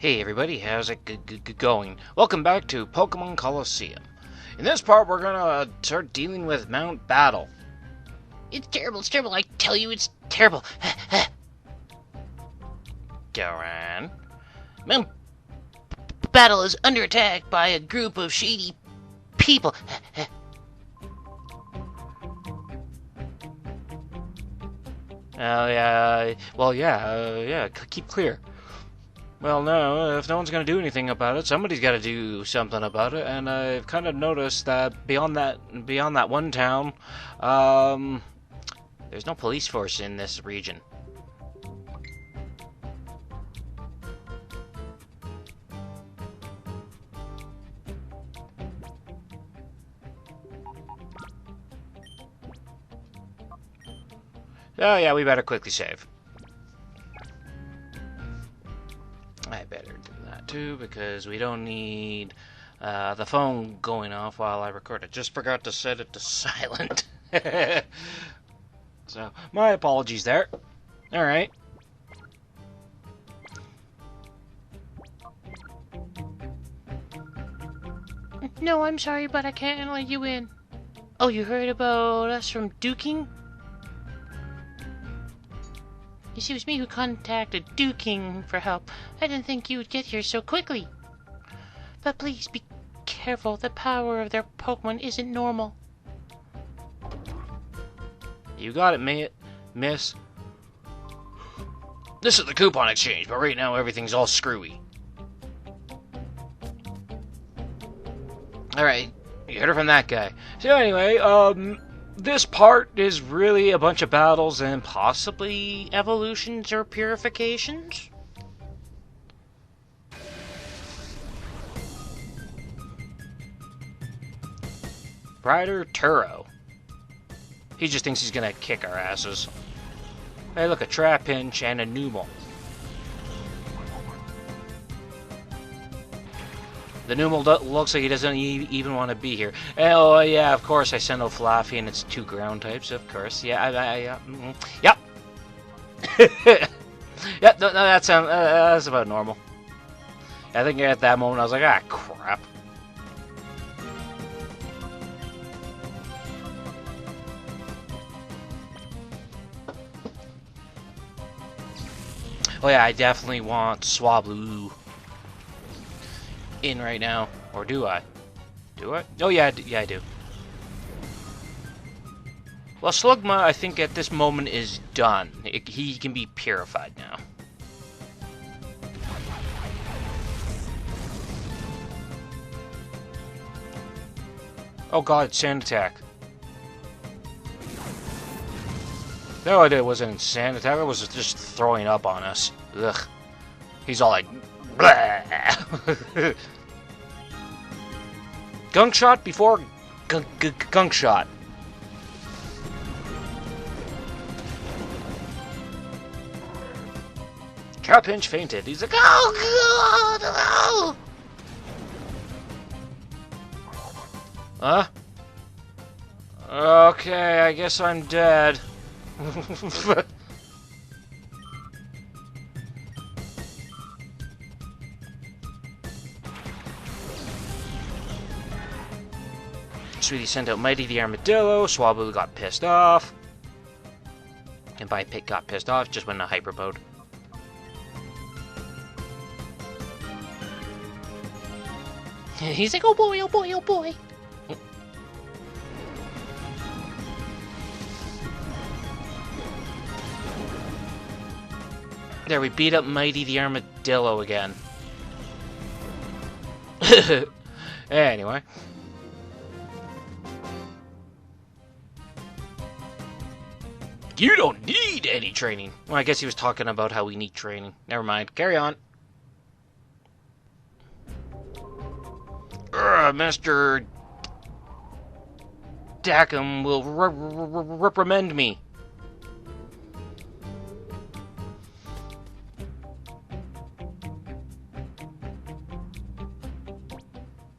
Hey everybody, how's it going? Welcome back to Pokemon Colosseum. In this part, we're gonna start dealing with Mount Battle. It's terrible, I tell you, it's terrible. Goran. Mount Battle is under attack by a group of shady people. Keep clear. Well, no, if no one's going to do anything about it, somebody's got to do something about it, and I've kind of noticed that beyond that one town, there's no police force in this region. Oh yeah, we better quickly save. I better do that too, because we don't need the phone going off while I record it. Just forgot to set it to silent. So, my apologies there. Alright. No, I'm sorry, but I can't let you in. Oh, you heard about us from Duking? You see, it was me who contacted Duking for help. I didn't think you would get here so quickly. But please be careful. The power of their Pokemon isn't normal. You got it, miss. This is the coupon exchange, but right now everything's all screwy. Alright, you heard it from that guy. So anyway, this part is really a bunch of battles and possibly evolutions or purifications. Ryder Turo. He just thinks he's gonna kick our asses. Hey, look, a Trapinch and a Numel. The Numel looks like he doesn't even want to be here. Oh, yeah, of course, I sent Fluffy, and it's 2 ground types, of course. Yeah, yep. Yep, no, that's about normal. I think at that moment, I was like, ah, crap. Oh, yeah, I definitely want Swablu in right now, or do I? Do I? Oh yeah, I do. Well, Slugma, I think at this moment is done. He can be purified now. Oh god, sand attack. No, it wasn't sand attack. It was just throwing up on us. Ugh. He's all like, blah. Gunk shot before gunk shot. Trapinch fainted. He's like, oh god, no! Huh? Okay, I guess I'm dead. Sweetie sent out Mighty the Armadillo. Swablu got pissed off. And by Pit got pissed off, just went in a hyper mode. He's like, oh boy, oh boy, oh boy. There, we beat up Mighty the Armadillo again. Anyway. You don't need any training. Well, I guess he was talking about how we need training. Never mind. Carry on. Mr. Dackham will reprimand me.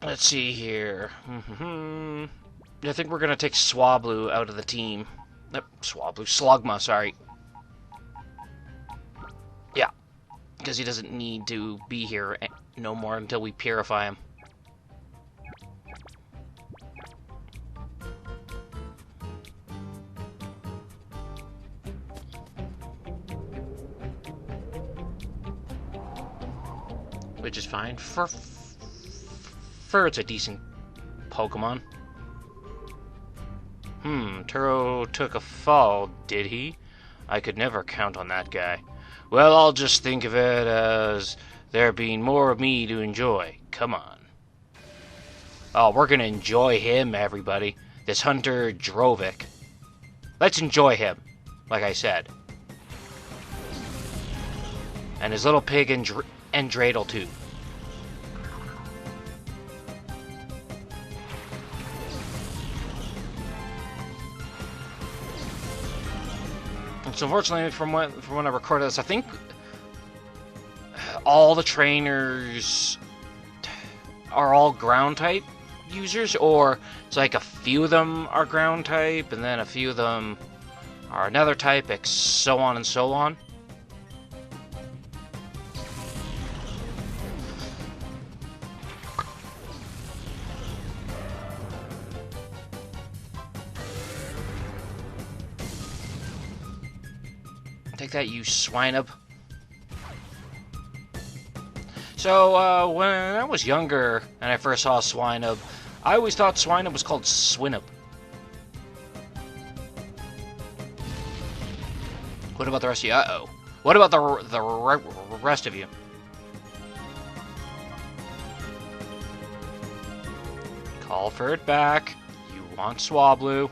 Let's see here. I think we're going to take Swablu out of the team. Swablu. Slugma, sorry. Yeah. Because he doesn't need to be here no more until we purify him. Which is fine. Fur's a decent Pokemon. Turo took a fall, did he? I could never count on that guy. Well, I'll just think of it as there being more of me to enjoy. Come on. Oh, we're gonna enjoy him, everybody. This Hunter Drovic. Let's enjoy him, like I said. And his little pig and Dreidel, too. So unfortunately, from when I recorded this, I think all the trainers are all ground type users, or it's like a few of them are ground type, and then a few of them are another type, so on and so on. Take that, you swineup. So, when I was younger and I first saw Swinub, I always thought Swinub was called Swinub. What about the rest of you? Uh-oh. What about the rest of you? Call for it back. You want Swablu.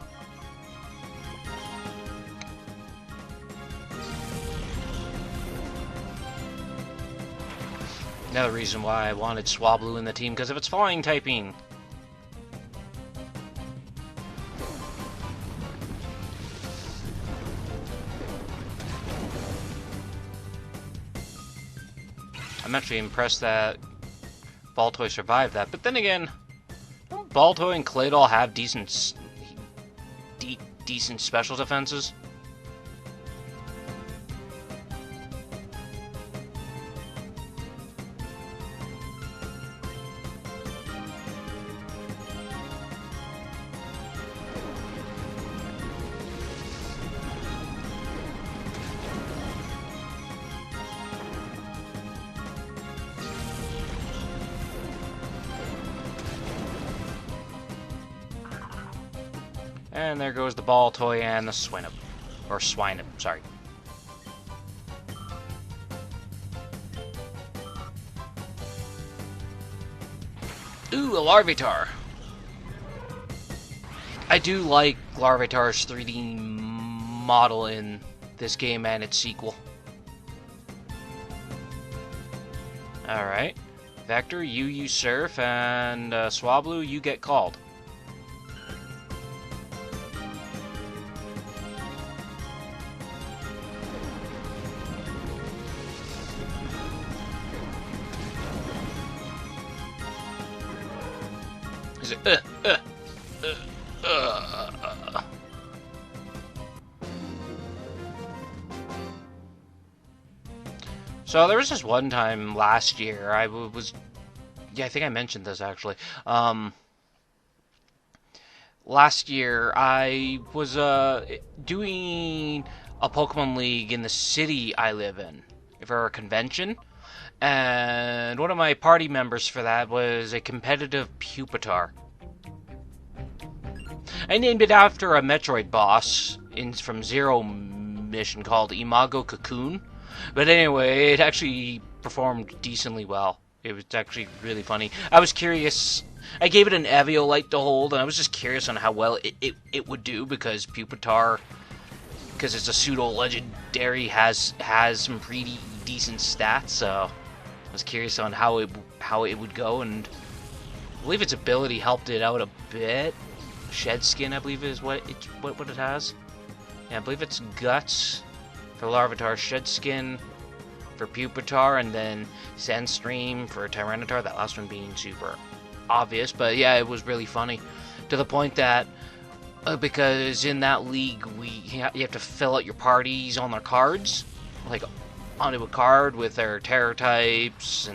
Another reason why I wanted Swablu in the team, because of its flying typing. I'm actually impressed that Baltoy survived that, but then again, don't Baltoy and Claydol have decent special defenses? And there goes the Baltoy and the Swinub. Or Swinub, sorry. Ooh, a Larvitar. I do like Larvitar's 3D model in this game and its sequel. Alright. Vector, you surf, and Swablu, you get called. Is it So there was this one time last year I I think I mentioned this actually. Last year I was doing a Pokemon League in the city I live in for a convention. And one of my party members for that was a competitive Pupitar. I named it after a Metroid boss from Zero Mission called Imago Cocoon. But anyway, it actually performed decently well. It was actually really funny. I was curious. I gave it an Eviolite to hold, and I was just curious on how well it would do, because Pupitar, because it's a pseudo-legendary, has some pretty decent stats, so I was curious on how it would go, and I believe its ability helped it out a bit. Shed Skin, I believe, is what it has. Yeah, I believe it's Guts for Larvitar, Shed Skin for Pupitar, and then Sandstream for Tyranitar. That last one being super obvious, but yeah, it was really funny to the point that because in that league you have to fill out your parties on their cards, like onto a card with their terror types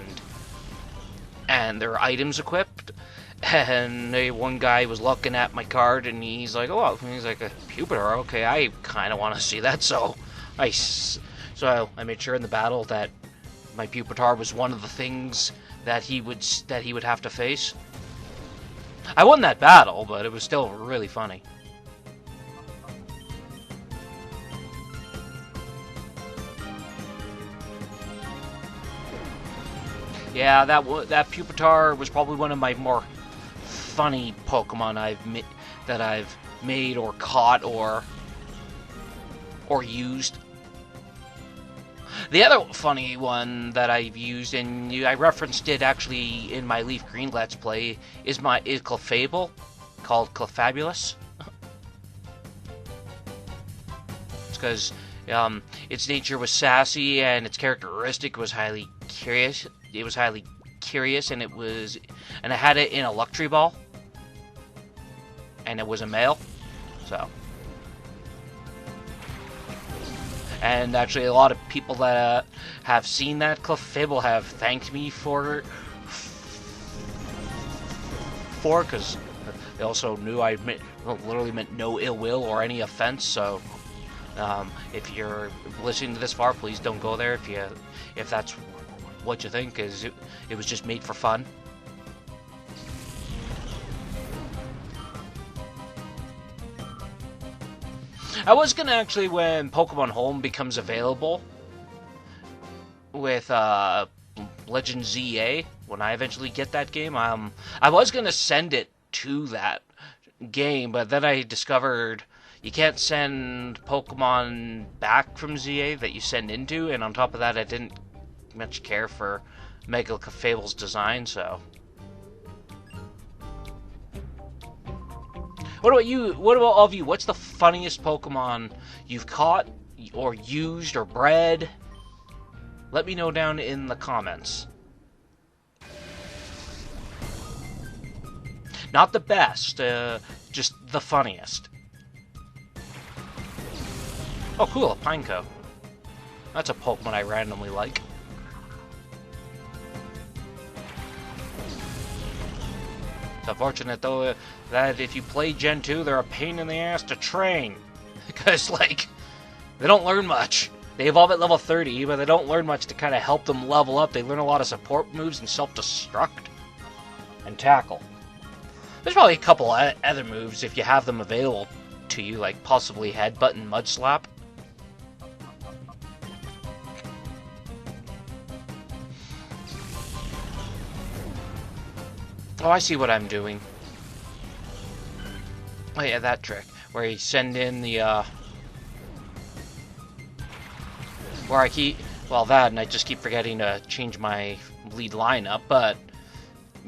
and their items equipped. And one guy was looking at my card, and he's like, "Oh," he's like, "A Pupitar? Okay, I kind of want to see that." So I made sure in the battle that my Pupitar was one of the things that he would have to face. I won that battle, but it was still really funny. Yeah, that Pupitar was probably one of my more funny Pokemon that I've made or caught or used. The other funny one that I've used, and I referenced it actually in my Leaf Green Let's Play, is Clefable, called Clefabulous. It's because its nature was sassy and its characteristic was highly curious. It was highly curious, and I had it in a Luctree Ball, and it was a male, so. And actually, a lot of people that have seen that Clefable have thanked me for because they also knew I literally meant no ill will or any offense. So, if you're listening to this far, please don't go there if that's what you think, is it was just made for fun. I was gonna actually, when Pokemon Home becomes available with Legend ZA, when I eventually get that game, I was gonna send it to that game, but then I discovered you can't send Pokemon back from ZA that you send into, and on top of that, I didn't much care for Mega Clefable's design, so. What about you? What about all of you? What's the funniest Pokemon you've caught or used or bred? Let me know down in the comments. Not the best, just the funniest. Oh, cool, a Pineco. That's a Pokemon I randomly like. It's unfortunate, though, that if you play Gen 2, they're a pain in the ass to train. Because, like, they don't learn much. They evolve at level 30, but they don't learn much to kind of help them level up. They learn a lot of support moves and self-destruct. And tackle. There's probably a couple other moves if you have them available to you, like possibly Headbutt and Mud Slap. Oh, I see what I'm doing. Oh yeah, that trick. Where you send in the, where I keep... Well, that, and I just keep forgetting to change my lead lineup, but...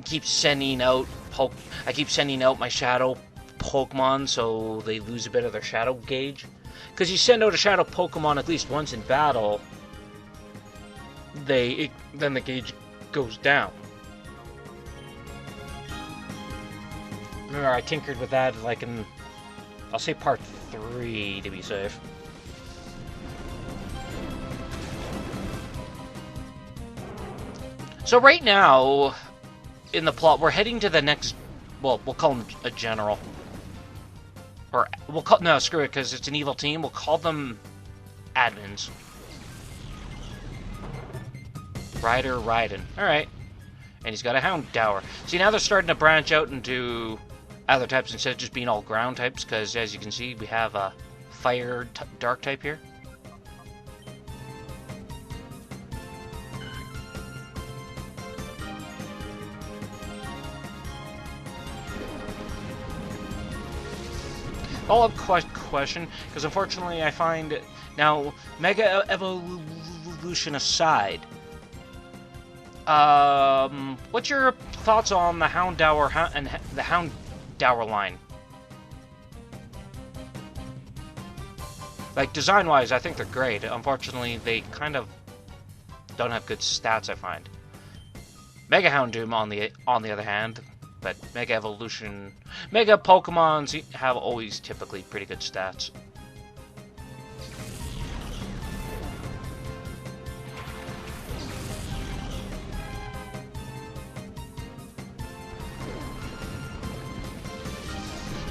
keep sending out... I keep sending out my Shadow Pokemon, so they lose a bit of their Shadow gauge. Because you send out a Shadow Pokemon at least once in battle, then the gauge goes down. Remember, I tinkered with that like in, I'll say part 3 to be safe. So right now, in the plot, we're heading to the next, well, we'll call him a general. Or, we'll call, no, screw it, because it's an evil team, we'll call them admins. Ryder Raiden. Alright. And he's got a Houndour. See, now they're starting to branch out into other types instead of just being all ground types, because as you can see, we have a fire dark type here. Follow-up question, because unfortunately I find, now, Mega Evolution aside, what's your thoughts on the Houndour and the Houndour line? Like, design-wise, I think they're great. Unfortunately, they kind of don't have good stats, I find. Mega Houndoom, on the other hand, but Mega Evolution... Mega Pokemons have always typically pretty good stats.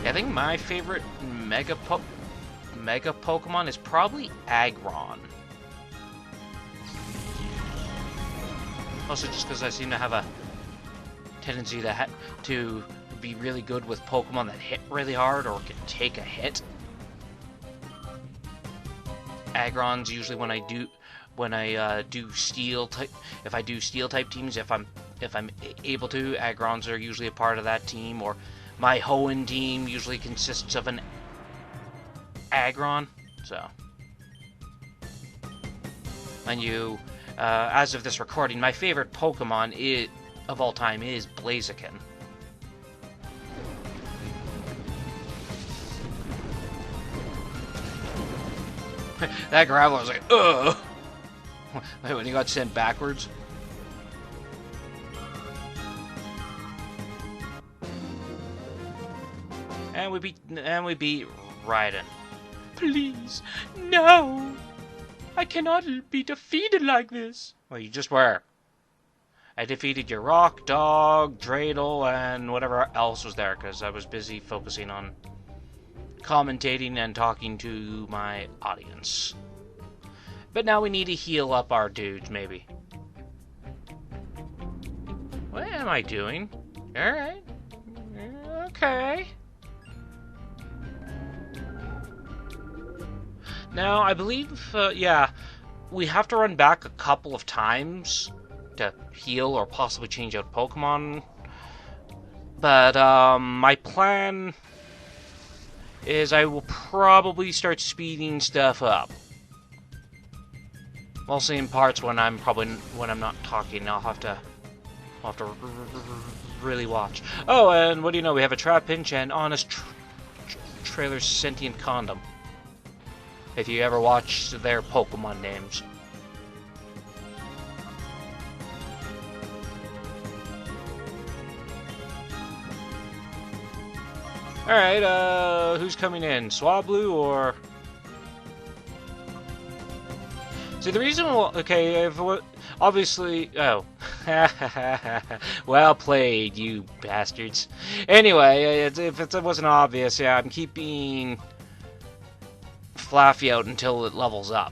I think my favorite Mega Pokemon is probably Aggron. Also, just because I seem to have a tendency to be really good with Pokemon that hit really hard or can take a hit. Aggron's usually when I do steel type. If I do steel type teams, if I'm able to, Aggrons are usually a part of that team. Or my Hoenn team usually consists of an Aggron. So, and as of this recording, my favorite Pokemon of all time is Blaziken. That Graveler was like, ugh! When he got sent backwards. And we beat Raiden. Please, no! I cannot be defeated like this. Well, you just were. I defeated your Rock, Dog, Dreidel, and whatever else was there, because I was busy focusing on commentating and talking to my audience. But now we need to heal up our dudes, maybe. What am I doing? Alright. Okay. Now, I believe, yeah, we have to run back a couple of times to heal or possibly change out Pokemon. But, my plan is I will probably start speeding stuff up. Mostly in parts when I'm not talking. I'll have to really watch. Oh, and what do you know? We have a Trapinch and Honest Trailer's Sentient Condom. If you ever watch their Pokemon names. Alright, who's coming in? Swablu or... See, the reason... Okay, obviously... Oh. Well played, you bastards. Anyway, if it wasn't obvious, yeah, I'm keeping Flaffy out until it levels up.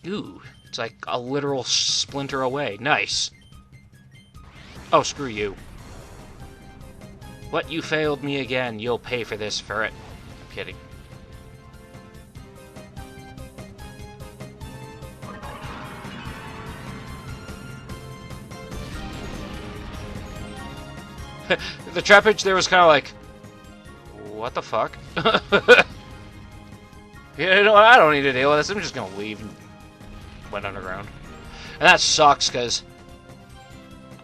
Ooh, it's like a literal splinter away. Nice. Oh, screw you. What, you failed me again? You'll pay for this, ferret. I'm kidding. The Trapinch there was kind of like, what the fuck? You know what? I don't need to deal with this. I'm just gonna leave and went underground. And that sucks because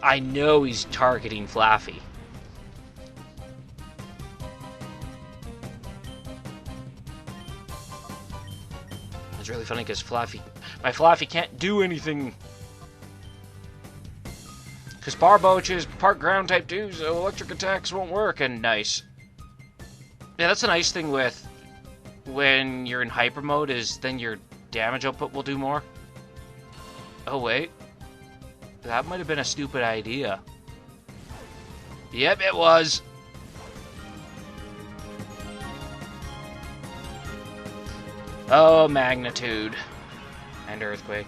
I know he's targeting Flaffy. It's really funny because my Flaffy can't do anything. Because Barboach is part ground type 2, so electric attacks won't work, and nice. Yeah, that's a nice thing with when you're in hyper mode, is then your damage output will do more. Oh, wait. That might have been a stupid idea. Yep, it was. Oh, magnitude. And earthquake.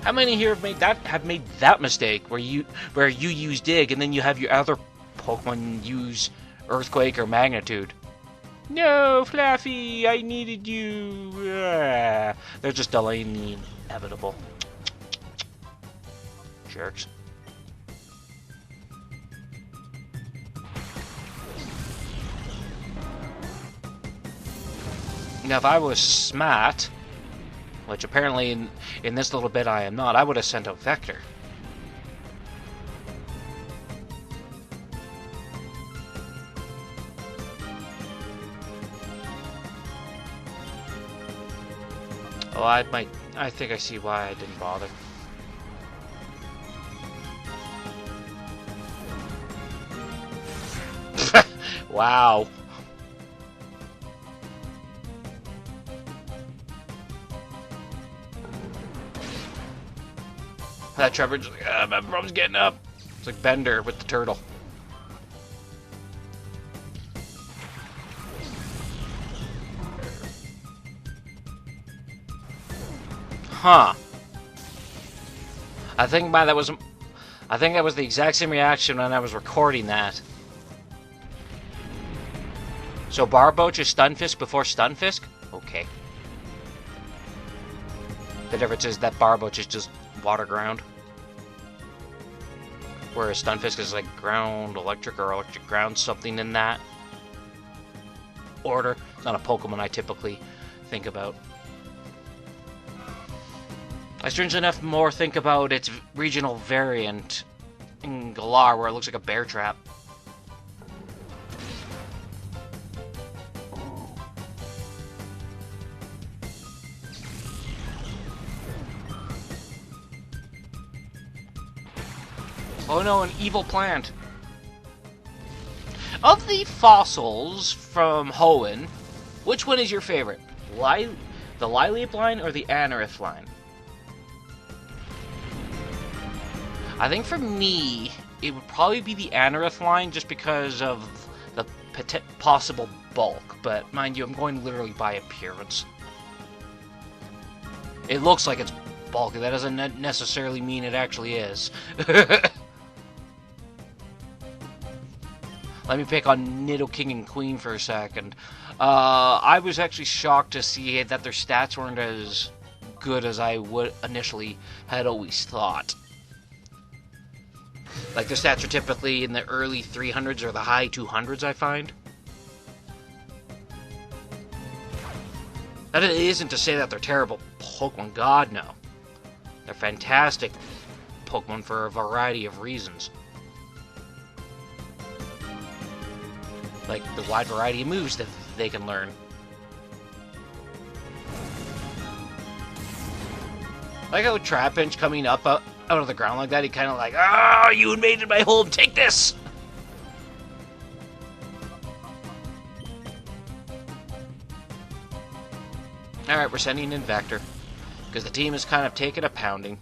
How many here have made that mistake where you use dig and then you have your other Pokemon use earthquake or magnitude? No, Flaffy, I needed you. They're just delaying the inevitable. Jerks. Now, if I was smart, which apparently in this little bit I am not, I would have sent out Vector. Oh, I think I see why I didn't bother. Wow. That Trevor's like, my problem's getting up. It's like Bender with the turtle. Huh. I think that was the exact same reaction when I was recording that. So Barboach is Stunfisk before Stunfisk? Okay. The difference is that Barboach is just water ground. Whereas Stunfisk is like ground electric or electric ground, something in that order. It's not a Pokemon I typically think about. I strangely enough more think about its regional variant in Galar, where it looks like a bear trap. Oh no, an evil plant. Of the fossils from Hoenn, which one is your favorite? The Lileep line or the Anorith line? I think for me, it would probably be the Anorith line just because of the possible bulk. But mind you, I'm going literally by appearance. It looks like it's bulky. That doesn't necessarily mean it actually is. Let me pick on Nidoking and Queen for a second. I was actually shocked to see that their stats weren't as good as I would initially had always thought. Like, their stats are typically in the early 300s or the high 200s, I find. That isn't to say that they're terrible Pokemon, God no. They're fantastic Pokemon for a variety of reasons. Like, the wide variety of moves that they can learn. Like how Trapinch coming up out of the ground like that, he kind of like, ah, you invaded my home, take this! Alright, we're sending in Vector, because the team is kind of taking a pounding.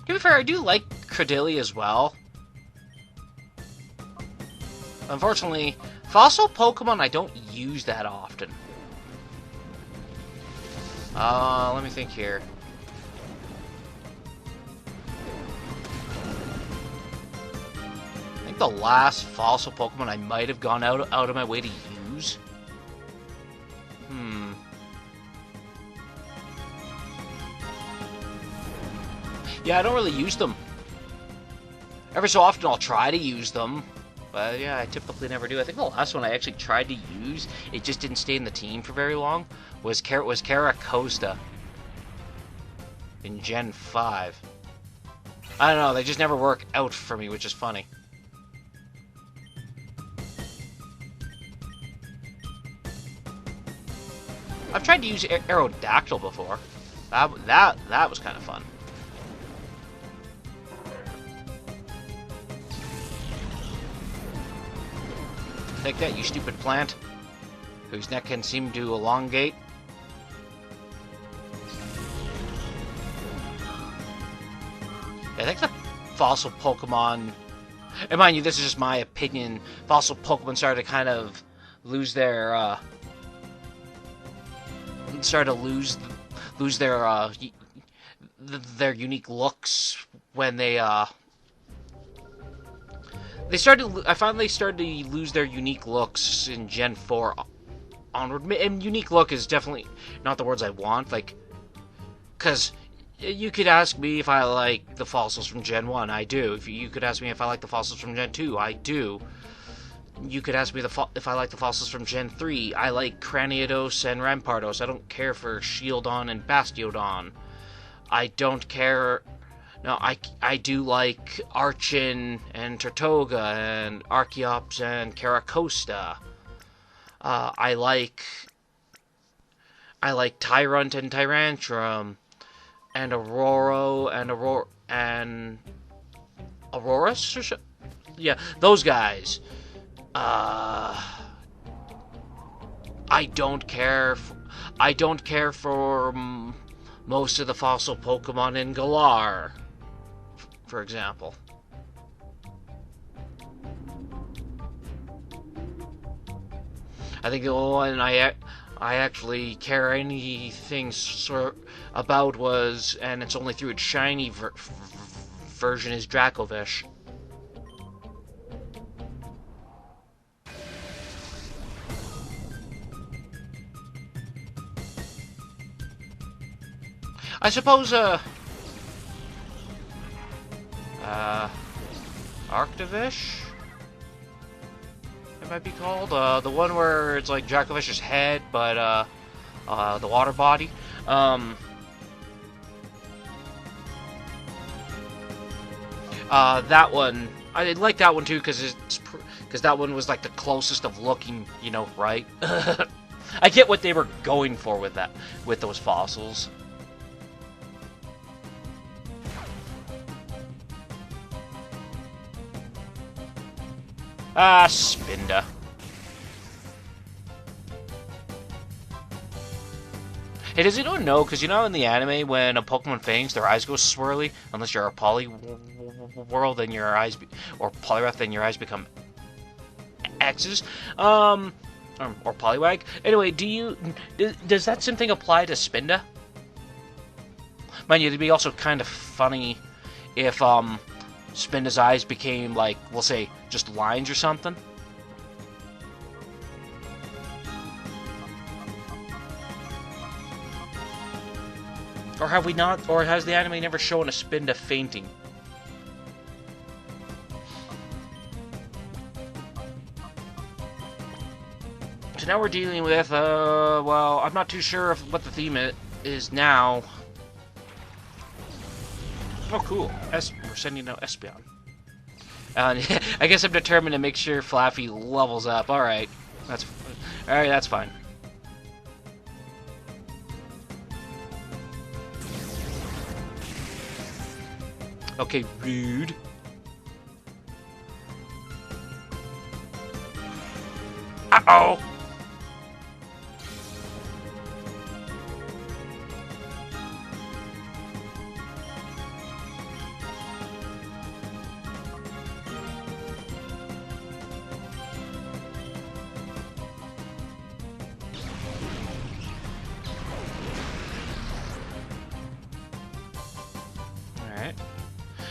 To be fair, I do like Credillia as well. Unfortunately, fossil Pokemon I don't use that often. Let me think here. I think the last fossil Pokemon I might have gone out of my way to use. Yeah, I don't really use them. Every so often I'll try to use them. But yeah, I typically never do. I think the last one I actually tried to use, it just didn't stay in the team for very long, was Caracosta in Gen 5. I don't know, they just never work out for me, which is funny. I've tried to use Aerodactyl before. That was kind of fun. Take that, you stupid plant, whose neck can seem to elongate. I think the fossil Pokemon, and mind you, this is just my opinion, fossil Pokemon started to kind of lose their, their unique looks when they, I found they started to lose their unique looks in Gen 4 onward. And unique look is definitely not the words I want, like, because you could ask me if I like the fossils from Gen 1, I do. If you could ask me if I like the fossils from Gen 2, I do. You could ask me if I like the fossils from Gen 3, I like Cranidos and Rampardos. I don't care for Shieldon and Bastiodon. I don't care... No, I do like Archon and Tortuga and Archeops and Caracosta. I like Tyrunt and Tyrantrum and Aurora and Aurorus or yeah, those guys. I don't care. I don't care for most of the fossil Pokemon in Galar, for example. I think the only one I actually care anything about was, and it's only through its shiny version, is Dracovish. I suppose, Arctovish? It might be called. The one where it's like Dragovish's head, but, the water body. That one, I like that one too, because that one was like the closest of looking, you know, right? I get what they were going for with that, with those fossils. Ah, Spinda. Hey, does anyone know? Because you know in the anime, when a Pokemon faints, their eyes go swirly. Unless you're a Poliwhirl, then your eyes, or Poliwrath, then your eyes become X's. Or Poliwag. Anyway, does that same thing apply to Spinda? Mind you, it'd be also kind of funny if Spinda's eyes became like, we'll say, just lines or something. Or have we not? Or has the anime never shown a Spinda fainting? So now we're dealing with, well, I'm not too sure what the theme is now. Oh, cool. We're sending out espeon. I guess I'm determined to make sure Flaffy levels up. Alright. That's fine. Okay, rude. Uh-oh! Alright.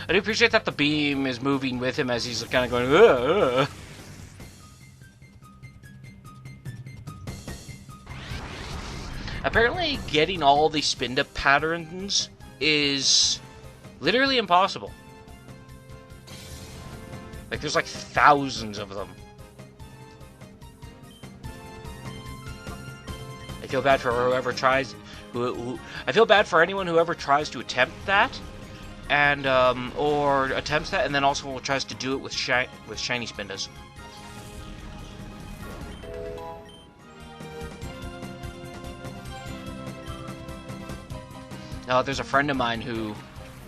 I do appreciate that the beam is moving with him as he's kind of going, ugh. Apparently, getting all the Spinda patterns is literally impossible. Like, there's like thousands of them. I feel bad for whoever tries. I feel bad for anyone who ever tries to attempt that, and or attempts that, and then also tries to do it with shiny Spindas. There's a friend of mine who,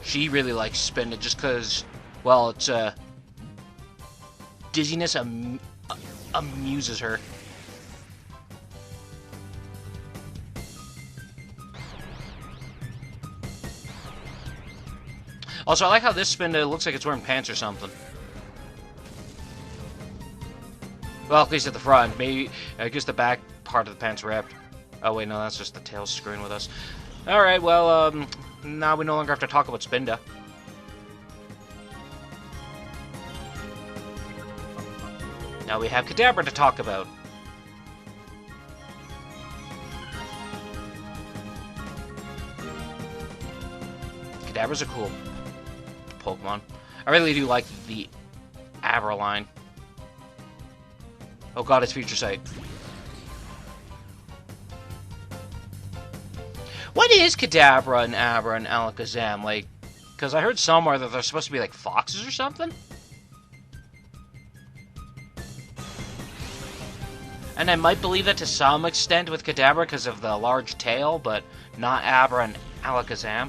she really likes Spinda just because, well, it's, dizziness amuses her. Also, I like how this Spinda looks like it's wearing pants or something. Well, at least at the front. Maybe, I guess the back part of the pants ripped. Oh wait, no, that's just the tail screwing with us. Alright, well, now we no longer have to talk about Spinda. Now we have Kadabra to talk about. Kadabra's a cool Pokemon. I really do like the Abra line. Oh god, it's Future Sight. What is Kadabra and Abra and Alakazam? Like, because I heard somewhere that they're supposed to be like foxes or something? And I might believe that to some extent with Kadabra because of the large tail, but not Abra and Alakazam.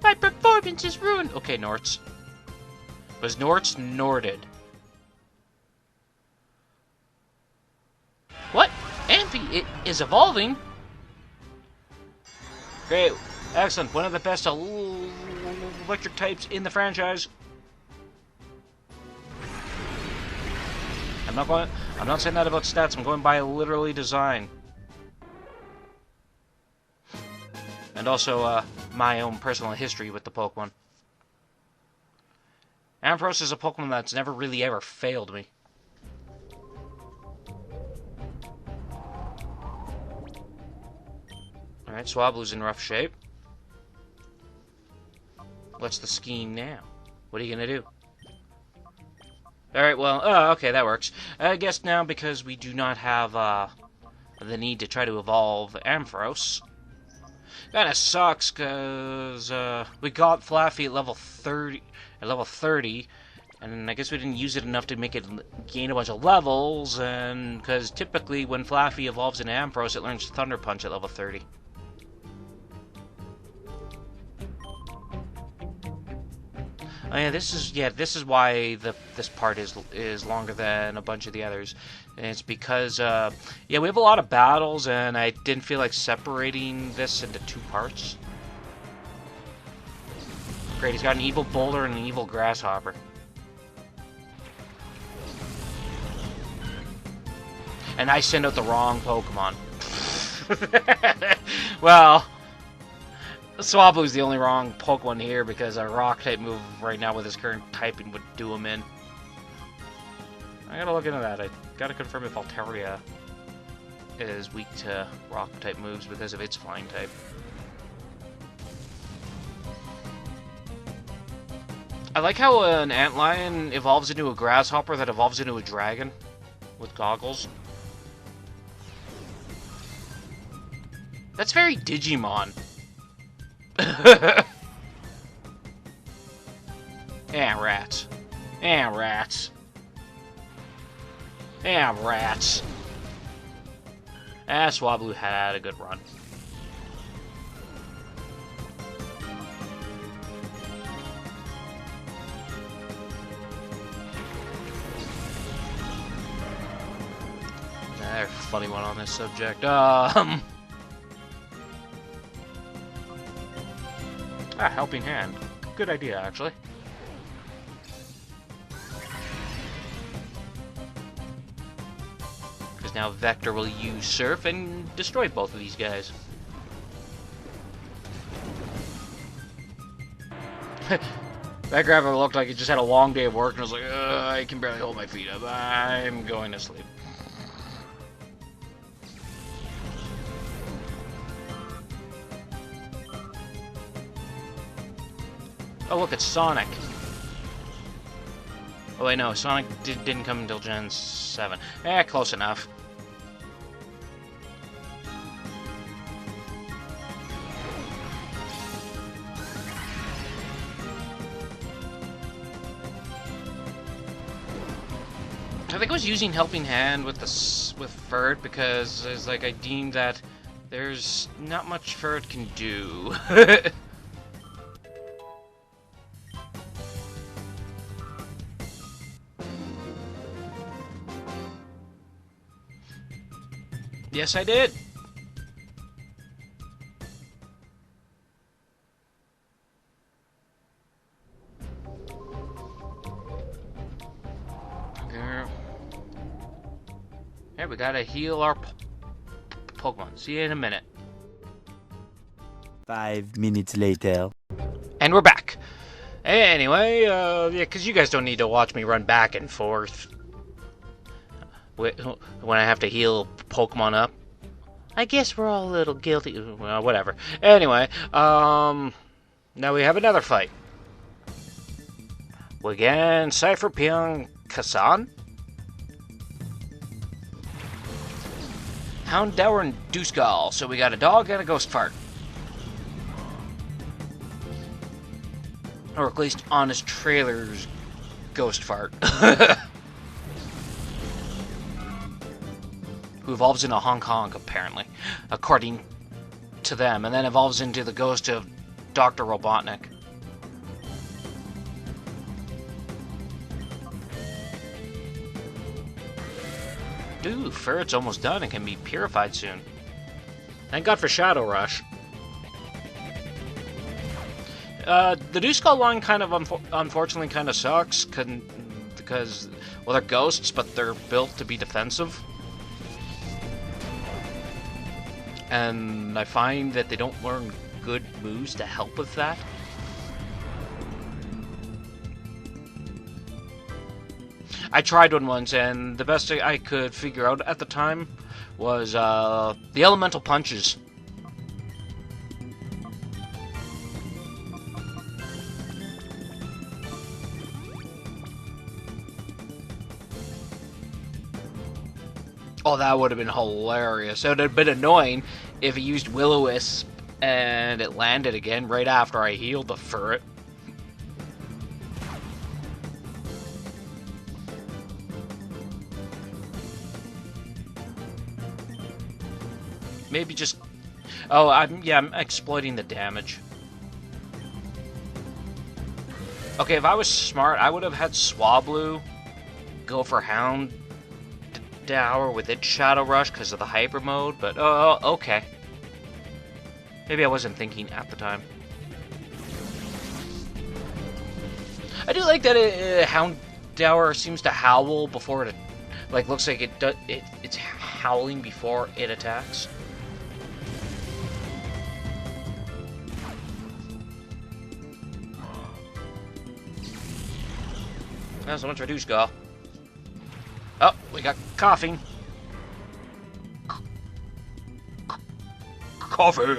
My performance is ruined! Okay, Norts. Was Norts Norted? Fluffy is evolving. Great. Excellent. One of the best electric types in the franchise. I'm not saying that about stats. I'm going by literally design. And also, my own personal history with the Pokemon. Ampharos is a Pokemon that's never really ever failed me. Alright, Swablu's in rough shape. What's the scheme now? What are you gonna do? Alright, well, okay, that works. I guess now, because we do not have, the need to try to evolve Ampharos. Kinda sucks, cause, we got Flaffy at level 30, and I guess we didn't use it enough to make it gain a bunch of levels, and, because typically when Flaffy evolves into Ampharos, it learns Thunder Punch at level 30. Oh yeah, this is why this part is longer than a bunch of the others, and it's because yeah, we have a lot of battles, and I didn't feel like separating this into two parts. Great, he's got an evil boulder and an evil grasshopper. And I send out the wrong Pokemon. Well, Swablu's the only wrong Pokemon here because a Rock-type move right now with his current typing would do him in. I gotta look into that. I gotta confirm if Altaria is weak to Rock-type moves because of its flying type. I like how an Antlion evolves into a Grasshopper that evolves into a Dragon with goggles. That's very Digimon. Yeah, rats. Yeah, rats. Yeah, rats. Ah, Swablu had a good run. Another funny one on this subject. Helping Hand. Good idea, actually. Because now Vector will use Surf and destroy both of these guys. That grabber looked like he just had a long day of work and was like, I can barely hold my feet up. I'm going to sleep. Oh, look, it's Sonic. Oh, wait, no, Sonic didn't come until Gen 7. Eh, close enough. I think I was using Helping Hand with Ferd because it's like I deemed that there's not much Ferd can do. Yes, I did. Girl. Hey, we gotta heal our Pokemon. See you in a minute. 5 minutes later. And we're back. Anyway, yeah, because you guys don't need to watch me run back and forth when I have to heal Pokemon up. I guess we're all a little guilty. Well, whatever. Anyway, now we have another fight. Again, Cypher Pyong Kasan? Houndour and Duskull. So we got a dog and a ghost fart. Or at least Honest Trailer's ghost fart. Who evolves into Hong Kong, apparently, according to them, and then evolves into the ghost of Dr. Robotnik. Ooh, ferret's almost done and can be purified soon. Thank God for Shadow Rush. The New Skull line kind of unfortunately kind of sucks because, well, they're ghosts, but they're built to be defensive. And I find that they don't learn good moves to help with that. I tried one once, and the best I could figure out at the time was the elemental punches. Oh, that would have been hilarious. It would have been annoying if he used Will-O-Wisp and it landed again right after I healed the ferret. Maybe just... Oh, I'm exploiting the damage. Okay, if I was smart, I would have had Swablu go for Hound Dower with its Shadow Rush because of the Hyper Mode, but oh, okay. Maybe I wasn't thinking at the time. I do like that Hound Dower seems to howl before it, like, looks like it's howling before it attacks. So much for Douchegall. Oh, we got coughing. Coughing.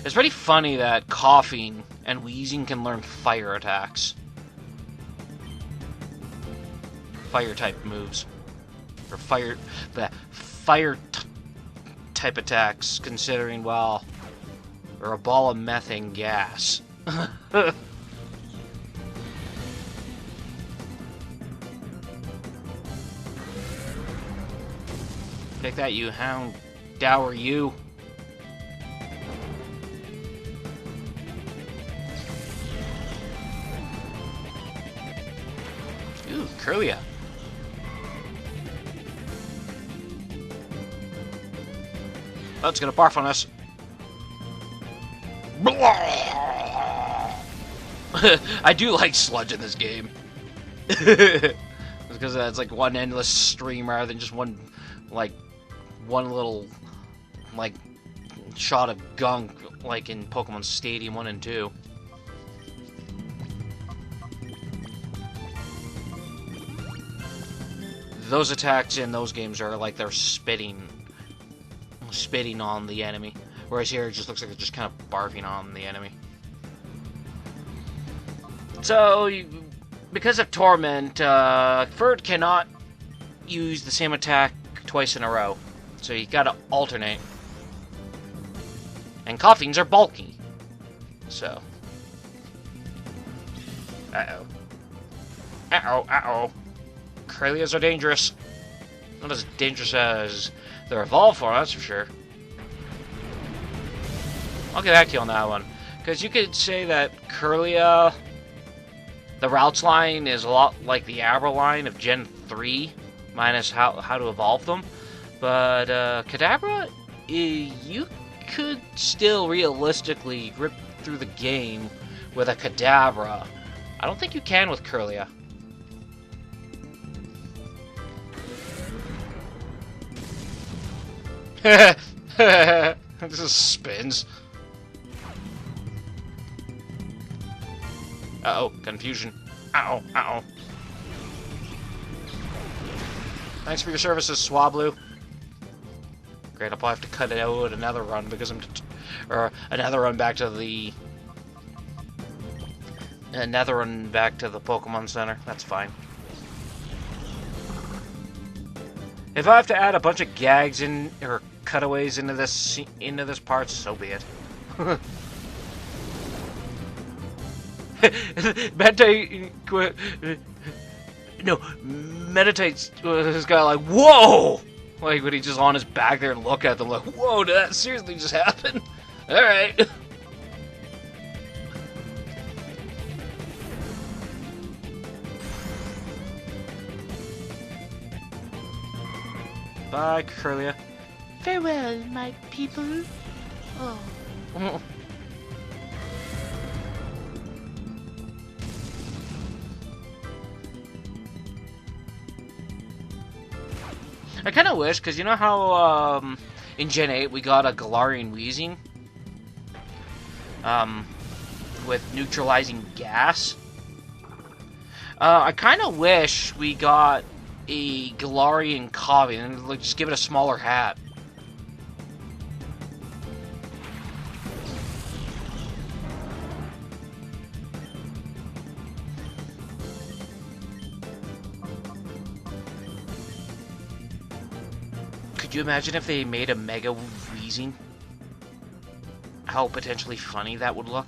It's pretty funny that coughing and wheezing can learn fire attacks. Fire type moves. Or fire type attacks, considering, well, or a ball of methane gas. Take that, you Hound Dower, you. Ooh, Curlia. Oh, it's gonna barf on us. I do like sludge in this game. Because it's like one endless stream rather than just one little, like, shot of gunk, like in Pokemon Stadium 1 and 2. Those attacks in those games are like they're spitting on the enemy. Whereas here, it just looks like it's just kind of barfing on the enemy. So, because of Torment, Ferd cannot use the same attack twice in a row. So you gotta alternate. And Coughings are bulky. So. Uh-oh. Uh-oh, uh-oh. Corellias are dangerous. Not as dangerous as they're evolved for, that's for sure. I'll get back to you on that one. Because you could say that Corellia, the routes line, is a lot like the Abra line of Gen 3, minus how to evolve them. But Kadabra, you could still realistically rip through the game with a Kadabra. I don't think you can with Corellia. This is spins. Uh-oh, confusion. Uh-oh, uh-oh. Thanks for your services, Swablu. Great, I'll probably have to cut it out another run because or another run back to the... Another run back to the Pokemon Center. That's fine. If I have to add a bunch of gags in, or cutaways into this part, so be it. Meditates this guy like, whoa! Like when he's just on his back there and look at them like, whoa, did that seriously just happen? Alright. Bye, Curlia. Farewell, my people. Oh. I kind of wish, because you know how in Gen 8 we got a Galarian Wheezing? With neutralizing gas? I kind of wish we got a Galarian Coffee and like, just give it a smaller hat. Could you imagine if they made a Mega Wheezing? How potentially funny that would look?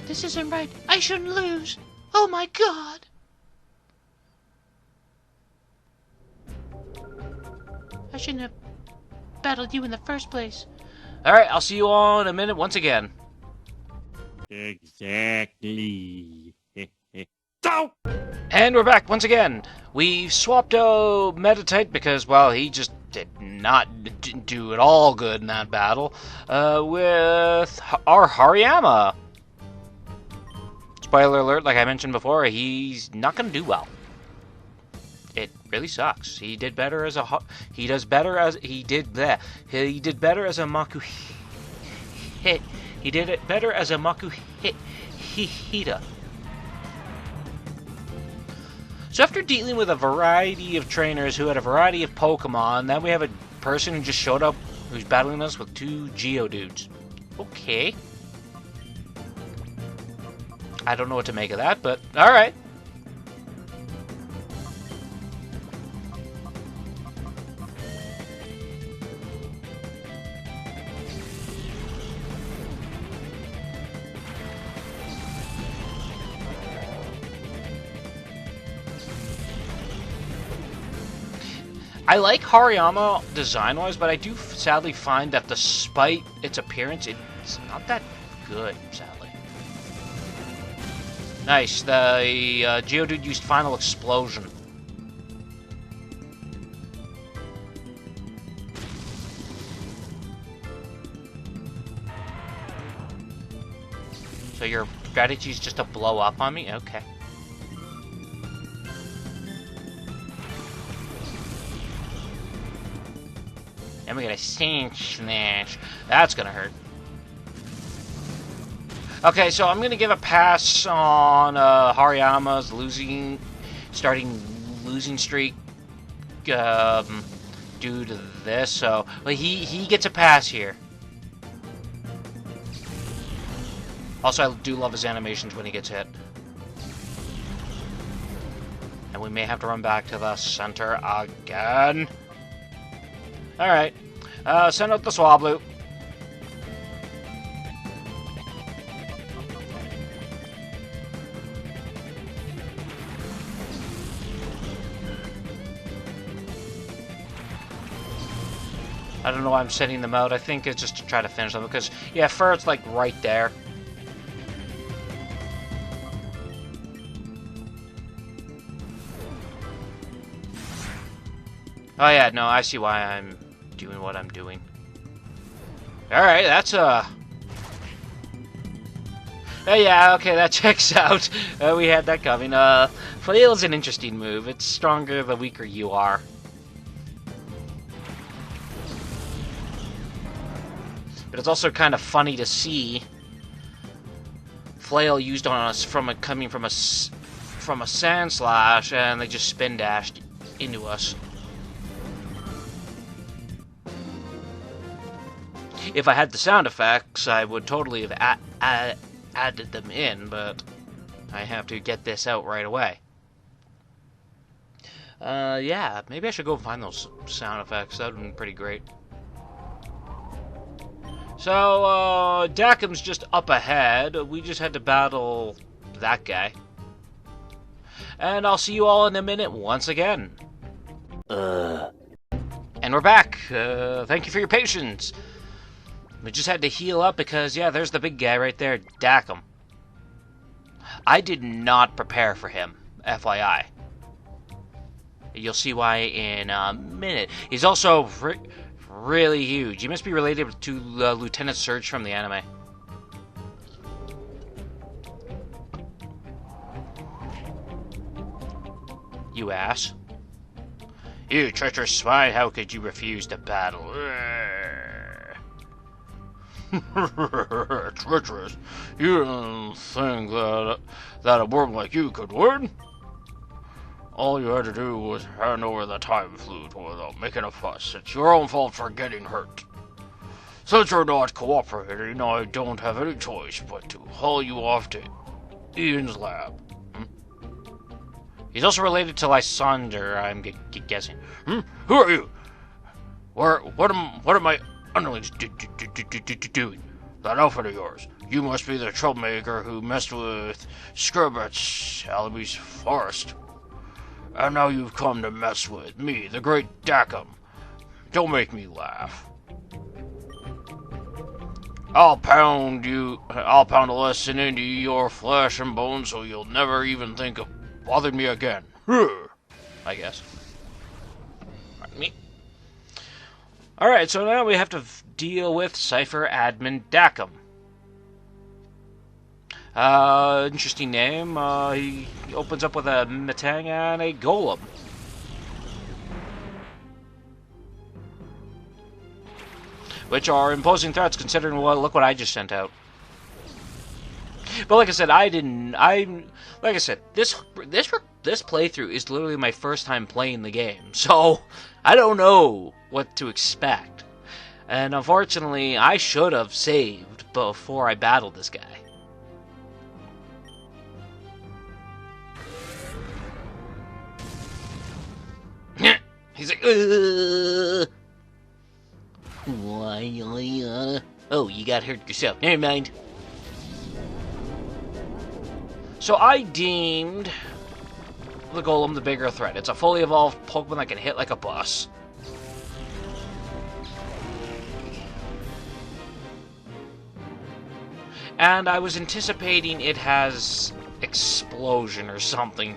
This isn't right. I shouldn't lose. Oh my god. I shouldn't have battled you in the first place. Alright, I'll see you all in a minute once again. Exactly. And we're back once again. We swapped out Meditite because, well, he just did not do at all good in that battle with our Hariyama. Spoiler alert, like I mentioned before, he's not going to do well. It really sucks. He did better as a he did better as a Maku hit. He did it better as a Maku Hita. So after dealing with a variety of trainers who had a variety of Pokemon, then we have a person who just showed up who's battling us with 2 Geodudes. Okay. I don't know what to make of that, but alright. I like Hariyama design-wise, but I do sadly find that despite its appearance, it's not that good, sadly. Nice, the Geodude used Final Explosion. So your strategy is just to blow up on me? Okay. And we got a Sand Slash. That's gonna hurt. Okay, so I'm gonna give a pass on Hariyama's losing streak due to this. So, but he gets a pass here. Also, I do love his animations when he gets hit. And we may have to run back to the center again. Alright. Send out the Swablu. I don't know why I'm sending them out. I think it's just to try to finish them because, yeah, Fur's like right there. Oh yeah, no, I see why I'm doing what I'm doing. Alright, that's Oh yeah, okay, that checks out. We had that coming. Flail's an interesting move. It's stronger the weaker you are. But it's also kind of funny to see Flail used on us coming from a Sand Slash, and they just spin dashed into us. If I had the sound effects, I would totally have added them in, but I have to get this out right away. Yeah, maybe I should go find those sound effects. That would have been pretty great. So, Dakim's just up ahead. We just had to battle that guy. And I'll see you all in a minute once again. And we're back. Thank you for your patience. We just had to heal up because, yeah, there's the big guy right there, Dacum. I did not prepare for him, FYI. You'll see why in a minute. He's also really huge. He must be related to Lieutenant Surge from the anime. You ass. You treacherous swine, how could you refuse to battle? Treacherous? You don't think that a worm like you could win? All you had to do was hand over the time flute without making a fuss. It's your own fault for getting hurt. Since you're not cooperating, I don't have any choice but to haul you off to Ian's lab. He's also related to Lysander, I'm guessing. Who are you? What are my underlings doing? That outfit of yours. You must be the troublemaker who messed with Scrub at Salaby's forest. And now you've come to mess with me, the great Dacum. Don't make me laugh. I'll pound a lesson into your flesh and bones so you'll never even think of bothering me again. I guess. Me. Alright, so now we have to deal with Cypher Admin Dacum. Interesting name. He opens up with a Metang and a Golem. Which are imposing threats considering look what I just sent out. But like I said, this playthrough is literally my first time playing the game. So, I don't know what to expect. And unfortunately, I should have saved before I battled this guy. He's like, oh, you got hurt yourself. Never mind. So I deemed the Golem the bigger threat. It's a fully evolved Pokemon that can hit like a bus. And I was anticipating it has Explosion or something.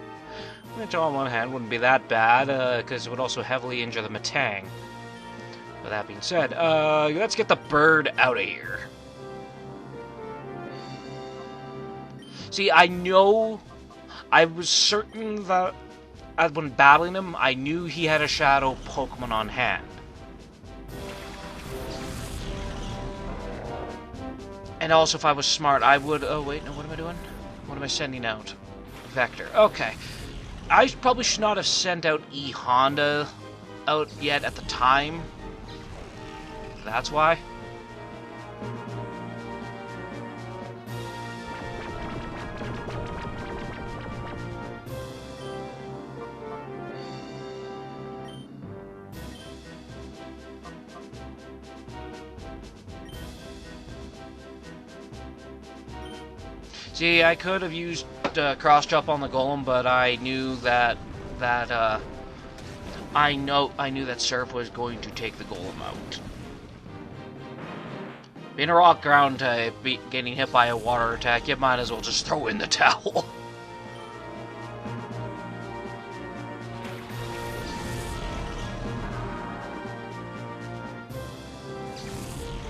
Which on one hand wouldn't be that bad, because it would also heavily injure the Metang. With that being said, let's get the bird out of here. See, I was certain that when battling him, I knew he had a shadow Pokemon on hand. And also, if I was smart, I would... Oh, wait, no, what am I doing? What am I sending out? Vector. Okay. I probably should not have sent out E-Honda out yet at the time. That's why. See, I could have used cross chop on the Golem, but I knew that Surf was going to take the Golem out. Being a rock ground type, getting hit by a water attack, you might as well just throw in the towel.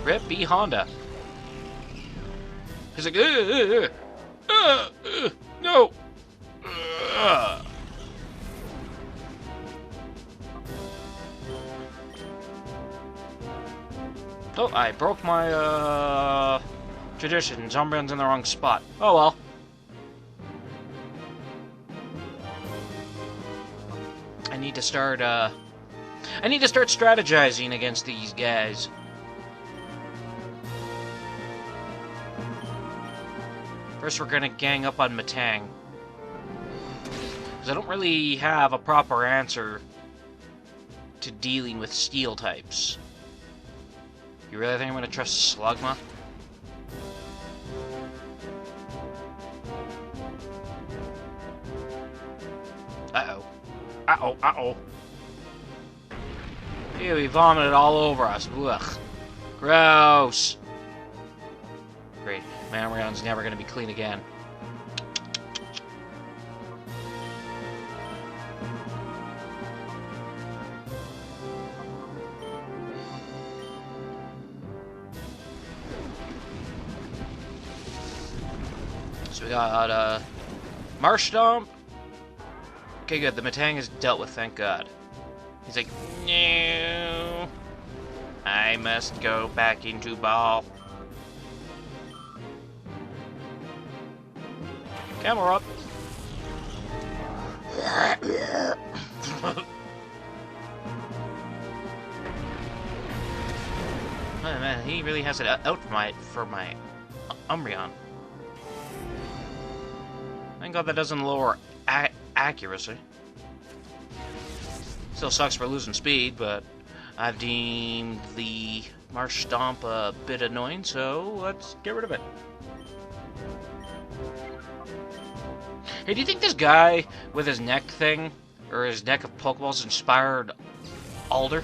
Rip B Honda. He's like, no. Oh, I broke my, tradition. Zombie's in the wrong spot. Oh well. I need to start strategizing against these guys. First, we're gonna gang up on Metang. Because I don't really have a proper answer to dealing with steel types. You really think I'm gonna trust Slugma? Uh-oh, uh-oh. Ew, he vomited all over us. Ugh. Gross. Great. My Umbreon's never going to be clean again. So we got, Marshtomp. Okay, good. The Metang is dealt with, thank God. He's like, no. I must go back into ball. Camel up. Oh man, he really has it out for my Umbreon. Thank God that doesn't lower accuracy. Still sucks for losing speed, but I've deemed the Marshtomp a bit annoying, so let's get rid of it. Hey, do you think this guy with his neck thing, or his neck of Pokeballs, inspired Alder?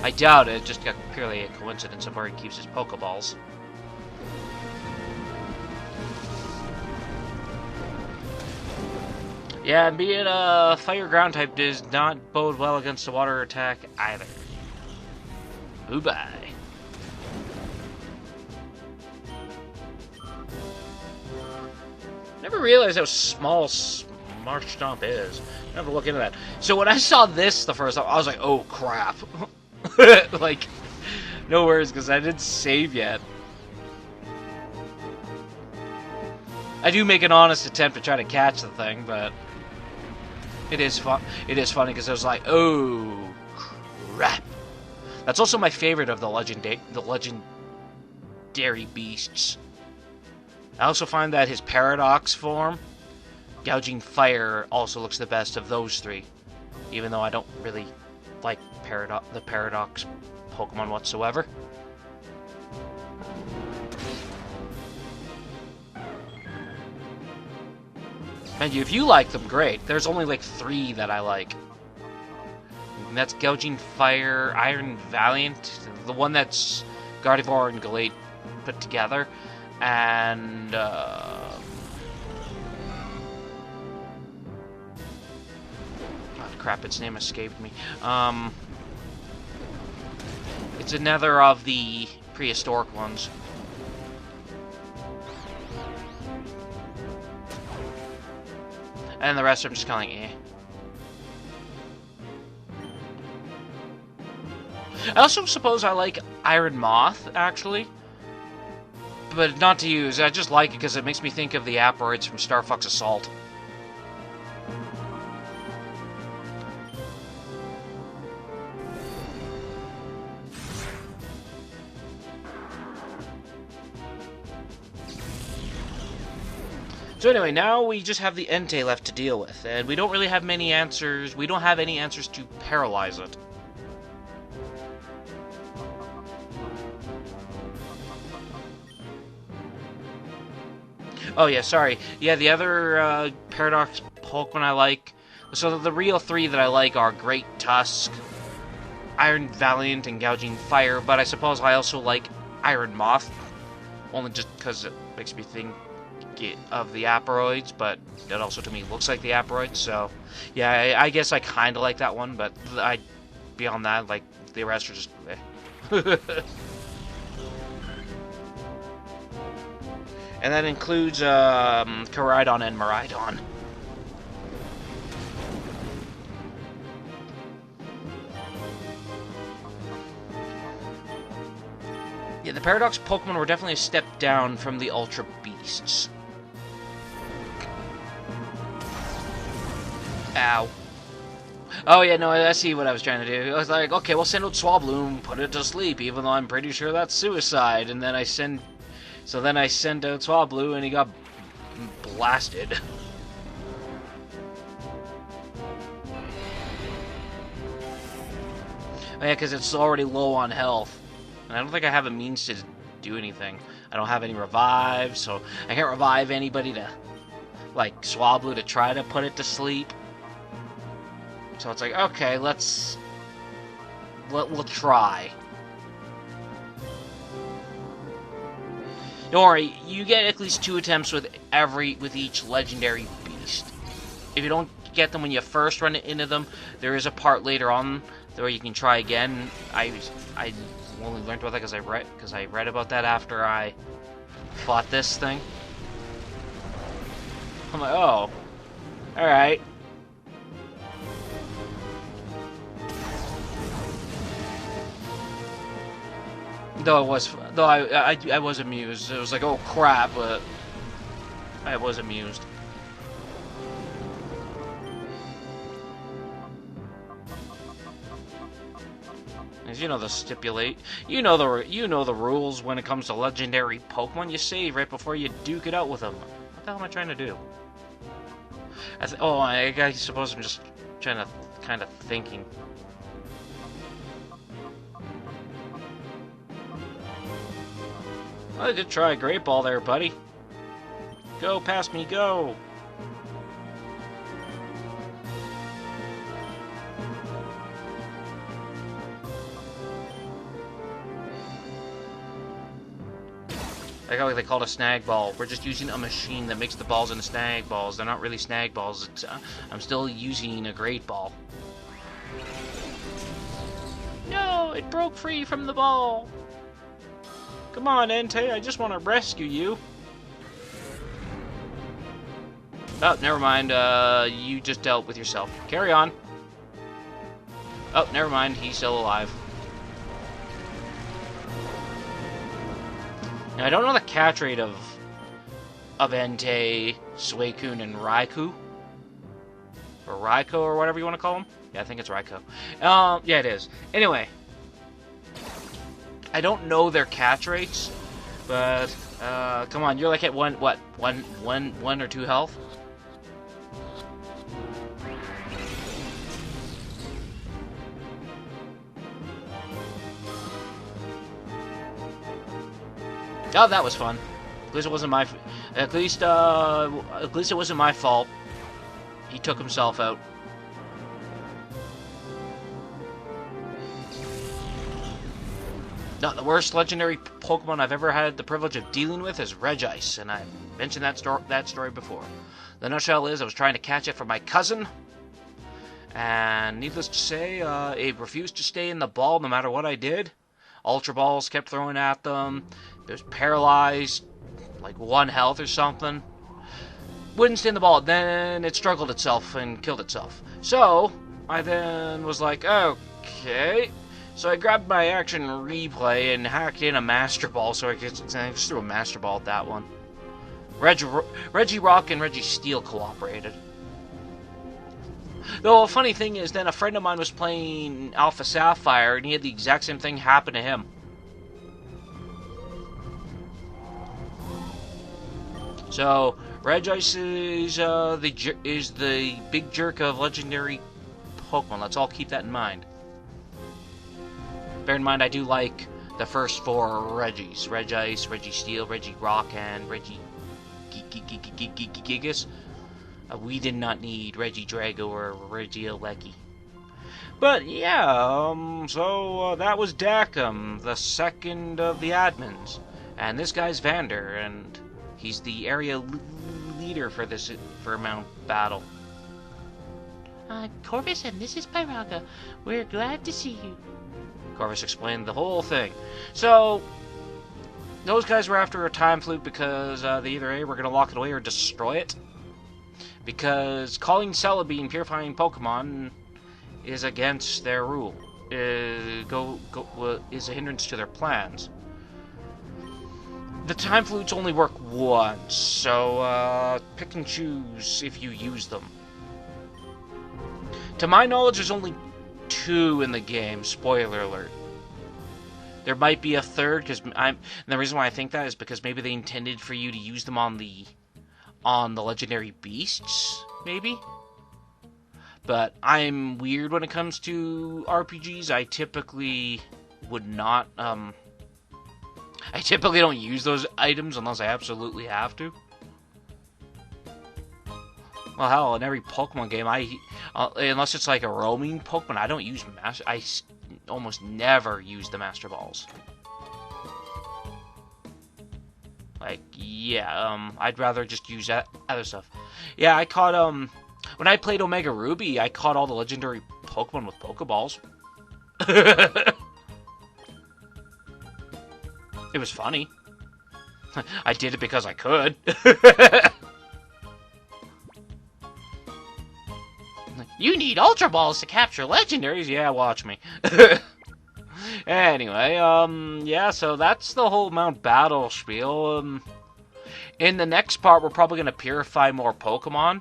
I doubt it, just got purely a coincidence of where he keeps his Pokeballs. Yeah, and being a fire ground type does not bode well against the water attack either. Bye-bye. Never realized how small Marshtomp is. Never look into that. So when I saw this the first time, I was like, oh crap. Like, no worries, because I didn't save yet. I do make an honest attempt to try to catch the thing, but it is fun. It is funny because I was like, oh crap. That's also my favorite of the legendary beasts. I also find that his Paradox form, Gouging Fire, also looks the best of those three. Even though I don't really like the Paradox Pokemon whatsoever. Mind you, if you like them, great. There's only like 3 that I like. And that's Gouging Fire, Iron Valiant, the one that's Gardevoir and Gallade put together, and oh crap, its name escaped me. It's another of the prehistoric ones. And the rest I'm just kind of like, eh. I also suppose I like Iron Moth, actually. But not to use. I just like it because it makes me think of the Aperoids from Star Fox Assault. So anyway, now we just have the Entei left to deal with, and we don't really have many answers. We don't have any answers to paralyze it. Oh yeah, sorry. Yeah, the other Paradox Pokemon I like. So the real 3 that I like are Great Tusk, Iron Valiant, and Gouging Fire. But I suppose I also like Iron Moth, only just because it makes me think of the Aperoids, but it also to me looks like the Aperoids. So yeah, I guess I kind of like that one. But beyond that, like the rest are just. And that includes Koraidon and Miraidon. Yeah, the Paradox Pokemon were definitely a step down from the Ultra Beasts. Ow. Oh yeah, no, I see what I was trying to do. I was like, okay, we'll send out Swablu, put it to sleep, even though I'm pretty sure that's suicide. And then I send... So then I sent out Swablu, and he got blasted. Oh yeah, because it's already low on health. And I don't think I have a means to do anything. I don't have any revives, so I can't revive anybody to like Swablu to try to put it to sleep. So it's like, okay, we'll try. Don't worry, you get at least 2 attempts with each legendary beast. If you don't get them when you first run into them, there is a part later on where you can try again. I only learned about that because I read about that after I fought this thing. I'm like, oh, all right. Though I was amused. It was like, oh crap, but I was amused. As you know you know the rules when it comes to legendary Pokemon. You save right before you duke it out with them. What the hell am I trying to do? I suppose I'm just trying to kind of thinking. I did try a Great Ball there, buddy. Go past me, go! I got what they call a snag ball. We're just using a machine that makes the balls into snag balls. They're not really snag balls. I'm still using a Great Ball. No, it broke free from the ball. Come on, Entei, I just want to rescue you. Oh, never mind. You just dealt with yourself. Carry on. Oh, never mind. He's still alive. Now, I don't know the catch rate of Entei, Suicune, and Raikou. Or Raikou, or whatever you want to call him. Yeah, I think it's Raikou. Yeah, it is. Anyway. I don't know their catch rates, but, come on, you're like at one or 2 health? Oh, that was fun. At least it wasn't my. At least it wasn't my fault. He took himself out. Now, the worst legendary Pokemon I've ever had the privilege of dealing with is Regice, and I mentioned that story before. The nutshell is I was trying to catch it for my cousin, and needless to say, it refused to stay in the ball no matter what I did. Ultra Balls kept throwing at them. It was paralyzed, like 1 health or something. Wouldn't stay in the ball. Then it struggled itself and killed itself. So, I then was like, okay. So I grabbed my action replay and hacked in a Master Ball so I just threw a Master Ball at that one. Regirock and Registeel cooperated. Though a funny thing is, then a friend of mine was playing Alpha Sapphire and he had the exact same thing happen to him. So Regice is the big jerk of legendary Pokemon. Let's all keep that in mind. Bear in mind, I do like the first 4 Regis. Regice, Registeel, Regirock, and Regigigas. We did not need Regidrago or Regieleki. But yeah, so that was Dacum, the second of the admins. And this guy's Vander, and he's the area leader for Mount Battle. I'm Corvus, and this is Pyraga. We're glad to see you. Corvus explained the whole thing. So, those guys were after a time flute because they either A, were going to lock it away or destroy it. Because calling Celebi and purifying Pokemon is against their rule. Is a hindrance to their plans. The time flutes only work once, so pick and choose if you use them. To my knowledge, there's only 2 in the game. Spoiler alert. There might be a third, because the reason why I think that is because maybe they intended for you to use them on the legendary beasts, maybe. But I'm weird when it comes to RPGs. I typically would not. I typically don't use those items unless I absolutely have to. Well, hell, in every Pokemon game, unless it's like a roaming Pokemon, I don't use almost never use the Master Balls. Like, yeah, I'd rather just use that other stuff. Yeah, I caught, when I played Omega Ruby, I caught all the legendary Pokemon with Pokeballs. It was funny. I did it because I could. You need Ultra Balls to capture legendaries. Yeah, watch me. Anyway, yeah, so that's the whole Mount Battle spiel. In the next part, we're probably going to purify more Pokemon.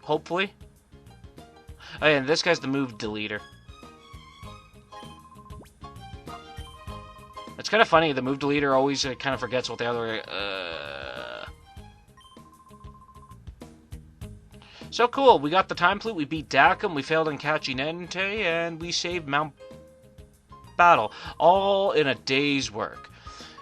Hopefully. Oh, yeah, and this guy's the move deleter. It's kind of funny, the move deleter always kind of forgets what the other... So cool, we got the Time Flute, we beat Dakum, we failed in catching Entei, and we saved Mount Battle. All in a day's work.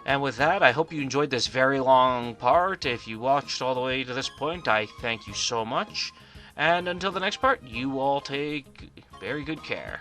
And with that, I hope you enjoyed this very long part. If you watched all the way to this point, I thank you so much. And until the next part, you all take very good care.